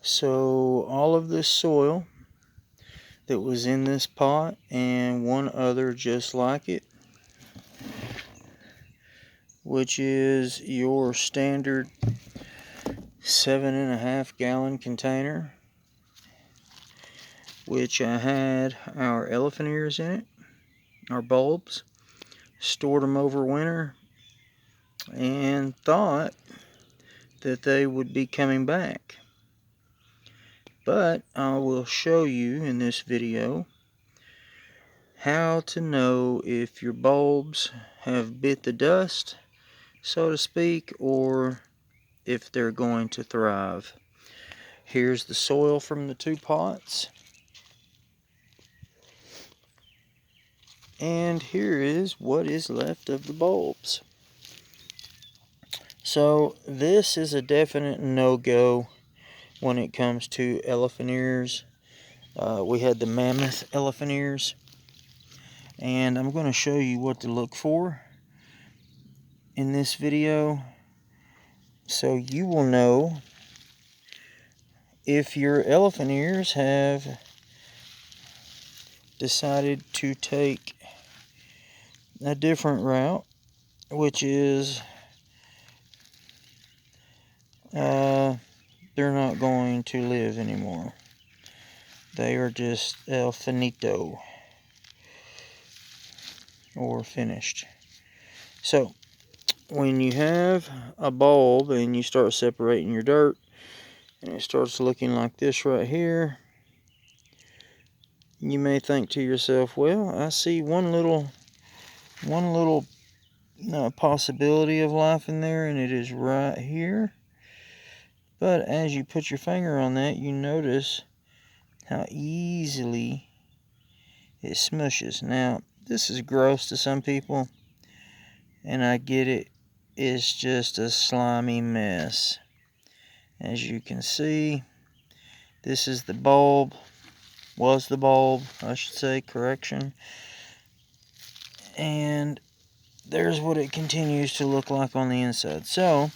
So all of this soil that was in this pot and one other just like it, which is your standard 7.5 gallon container, which I had our elephant ears in it, our bulbs, stored them over winter, and thought that they would be coming back. But I will show you in this video how to know if your bulbs have bit the dust, so to speak, or if they're going to thrive. Here's the soil from the two pots. And here is what is left of the bulbs. So this is a definite no-go when it comes to elephant ears. We had the mammoth elephant ears, and I'm going to show you what to look for in this video so you will know if your elephant ears have decided to take a different route, which is they're not going to live anymore. They are just el finito, or finished. So when you have a bulb and you start separating your dirt and it starts looking like this right here, you may think to yourself, well, I see one little possibility of life in there, and it is right here. But as you put your finger on that, you notice how easily it smushes. Now, this is gross to some people, and I get it. It's just a slimy mess. As you can see, this is the bulb. Was the bulb, I should say, correction. And there's what it continues to look like on the inside. So,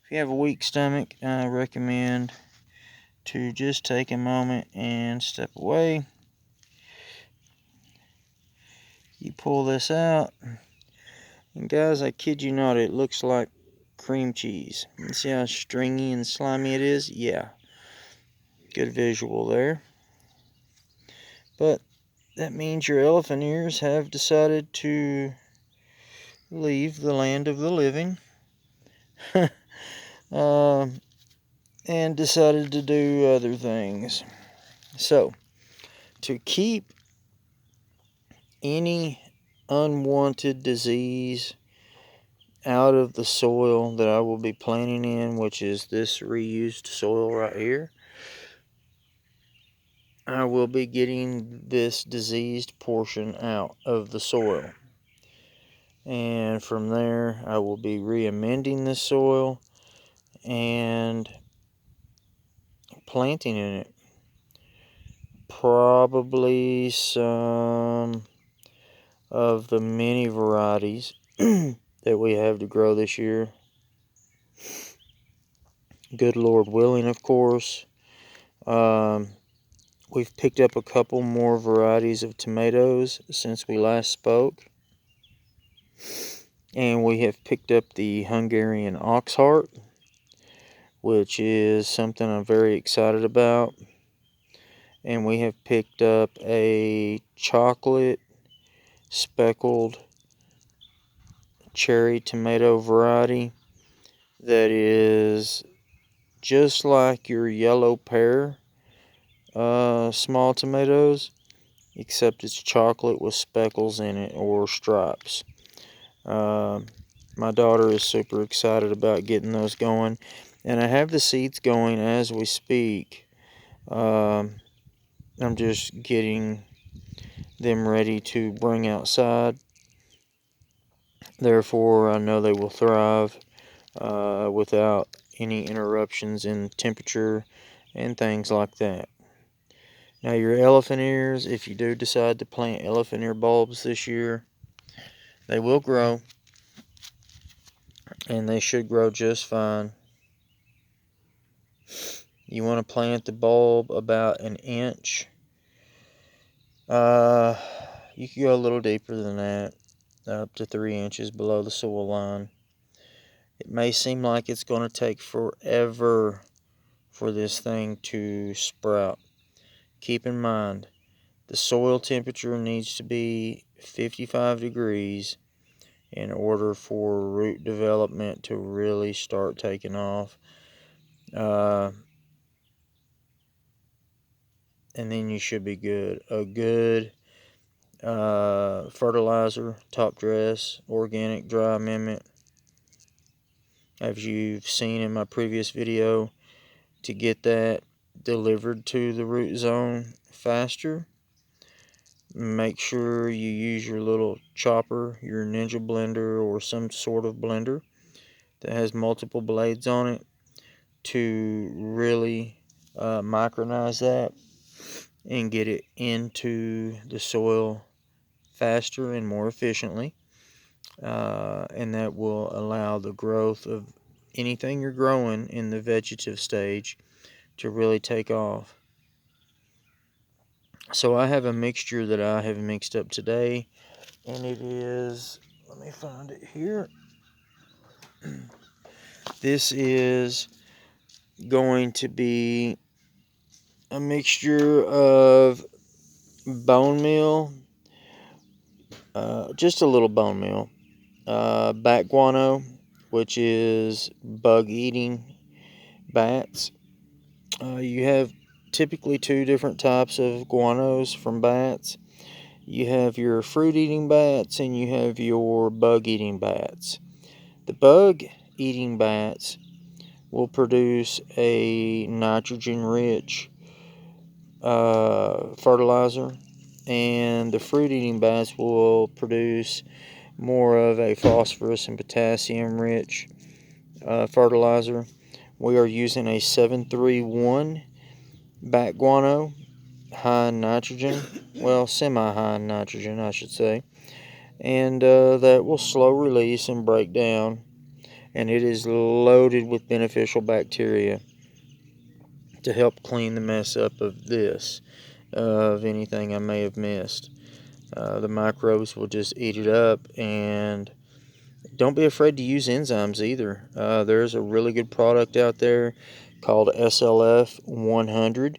if you have a weak stomach, I recommend to just take a moment and step away. You pull this out, and guys, I kid you not, it looks like cream cheese. You see how stringy and slimy it is? Yeah, good visual there. But that means your elephant ears have decided to leave the land of the living and decided to do other things. So, to keep any unwanted disease out of the soil that I will be planting in, which is this reused soil right here, I will be getting this diseased portion out of the soil. And from there, I will be re-amending the soil and planting in it. Probably some of the many varieties that we have to grow this year. Good Lord willing, of course. We've picked up a couple more varieties of tomatoes since we last spoke. And we have picked up the Hungarian Oxheart, which is something I'm very excited about. And we have picked up a chocolate speckled cherry tomato variety that is just like your yellow pear small tomatoes, except it's chocolate with speckles in it, or stripes. My daughter is super excited about getting those going, and I have the seeds going as we speak. I'm just getting them ready to bring outside. Therefore, I know they will thrive without any interruptions in temperature and things like that. Now, your elephant ears, if you do decide to plant elephant ear bulbs this year, they will grow, and they should grow just fine. You want to plant the bulb about an inch. You can go a little deeper than that, up to 3 inches below the soil line. It may seem like it's going to take forever for this thing to sprout. Keep in mind, the soil temperature needs to be 55 degrees in order for root development to really start taking off. And then you should be good. A good fertilizer, top dress, organic dry amendment, as you've seen in my previous video, to get that delivered to the root zone faster. Make sure you use your little chopper, your Ninja blender or some sort of blender that has multiple blades on it to really micronize that and get it into the soil faster and more efficiently. And that will allow the growth of anything you're growing in the vegetative stage to really take off. So I have a mixture that I have mixed up today, and it is, let me find it here. This is going to be a mixture of bone meal, just a little bone meal, bat guano, which is bug-eating bats. You have typically 2 different types of guanos from bats. You have your fruit-eating bats and you have your bug-eating bats. The bug-eating bats will produce a nitrogen-rich fertilizer, and the fruit-eating bats will produce more of a phosphorus and potassium-rich fertilizer. We are using a 731 bat guano, high in nitrogen, well, semi-high in nitrogen, I should say, and that will slow release and break down, and it is loaded with beneficial bacteria to help clean the mess up of this, of anything I may have missed. The microbes will just eat it up, and don't be afraid to use enzymes either. There's a really good product out there called SLF 100.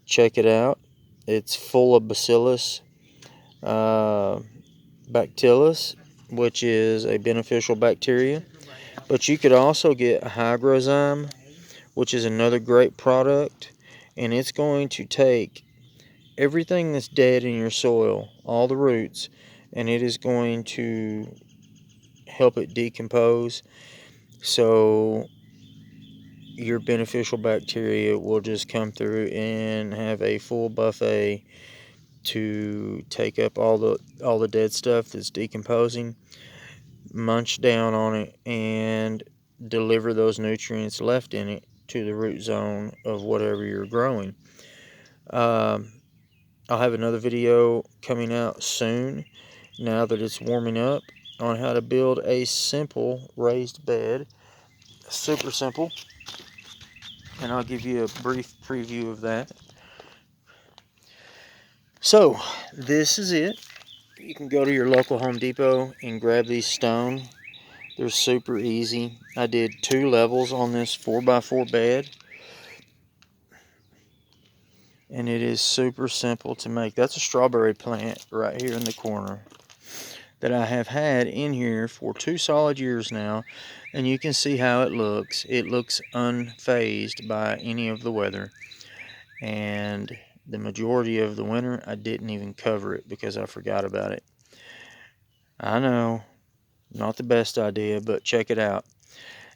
Check it out. It's full of Bacillus bacillus, which is a beneficial bacteria. But you could also get Hygrozyme, which is another great product, and it's going to take everything that's dead in your soil, all the roots, and it is going to help it decompose, so your beneficial bacteria will just come through and have a full buffet to take up all the dead stuff that's decomposing, munch down on it, and deliver those nutrients left in it to the root zone of whatever you're growing. I'll have another video coming out soon, now that it's warming up, on how to build a simple raised bed. Super simple. And I'll give you a brief preview of that. So, this is it. You can go to your local Home Depot and grab these stone. They're super easy. I did 2 levels on this 4x4 bed, and it is super simple to make. That's a strawberry plant right here in the corner that I have had in here for 2 solid years now, and you can see how it looks. It looks unfazed by any of the weather, and the majority of the winter I didn't even cover it because I forgot about it. I know, not the best idea, but check it out.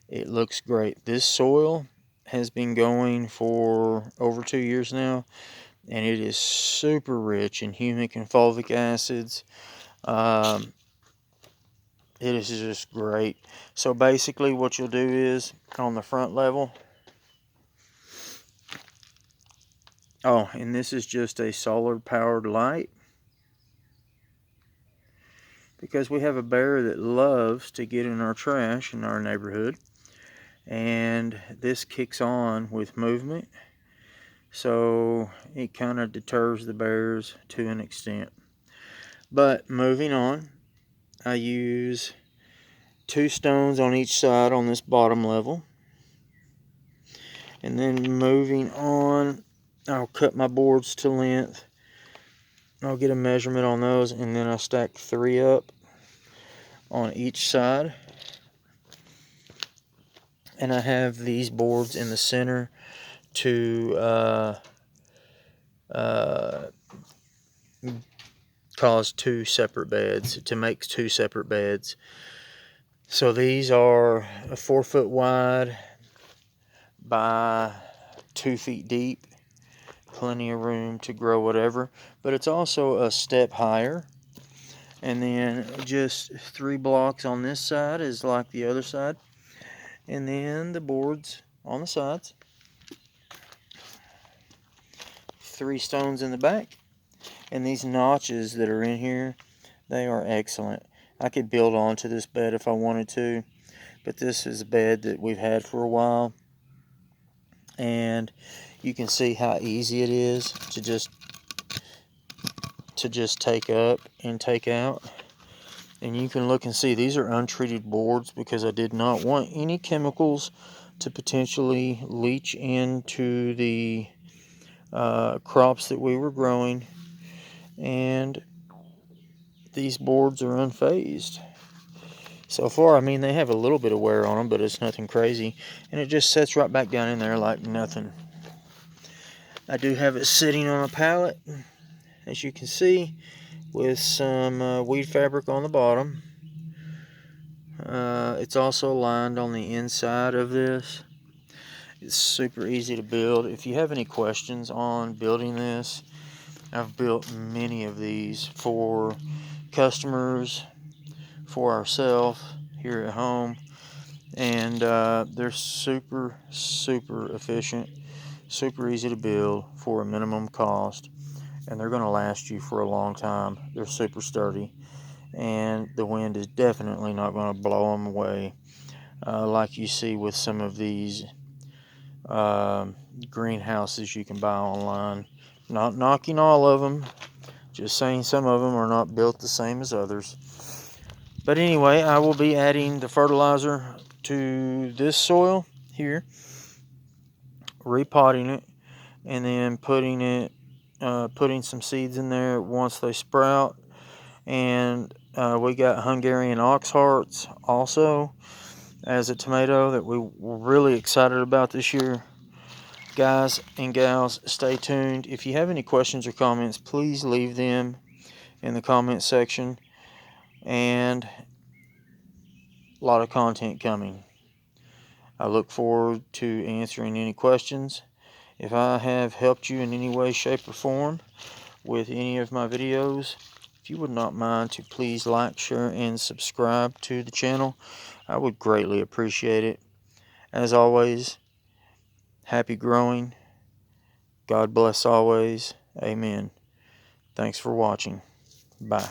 It looks great. This soil has been going for over 2 years now, and it is super rich in humic and fulvic acids. It is just great. So basically what you'll do is, on the front level, oh, and this is just a solar powered light, because we have a bear that loves to get in our trash in our neighborhood, and this kicks on with movement, so it kind of deters the bears to an extent. But moving on, I use 2 stones on each side on this bottom level. And then moving on, I'll cut my boards to length. I'll get a measurement on those, and then I'll stack 3 up on each side. And I have these boards in the center to cause 2 separate beds, to make 2 separate beds. So these are a 4 foot wide by 2 feet deep. Plenty of room to grow whatever, but it's also a step higher. And then just 3 blocks on this side is like the other side, and then the boards on the sides, 3 stones in the back. And these notches that are in here, they are excellent. I could build onto this bed if I wanted to, but this is a bed that we've had for a while, and you can see how easy it is to just take up and take out. And you can look and see these are untreated boards because I did not want any chemicals to potentially leach into the crops that we were growing. And these boards are unfazed. So far, I mean, they have a little bit of wear on them, but it's nothing crazy. And it just sets right back down in there like nothing. I do have it sitting on a pallet, as you can see, with some weed fabric on the bottom. It's also lined on the inside of this. It's super easy to build. If you have any questions on building this, I've built many of these for customers, for ourselves here at home, and they're super efficient, super easy to build for a minimum cost, and they're going to last you for a long time. They're super sturdy, and the wind is definitely not going to blow them away like you see with some of these greenhouses you can buy online. Not knocking all of them, just saying some of them are not built the same as others. But anyway, I will be adding the fertilizer to this soil here, repotting it, and then putting some seeds in there once they sprout. And we got Hungarian ox hearts also as a tomato that we were really excited about this year. Guys and gals, stay tuned. If you have any questions or comments, please leave them in the comment section. And a lot of content coming. I look forward to answering any questions. If I have helped you in any way, shape, or form with any of my videos, if you would not mind to please like, share, and subscribe to the channel, I would greatly appreciate it. As always, happy growing. God bless always. Amen. Thanks for watching. Bye.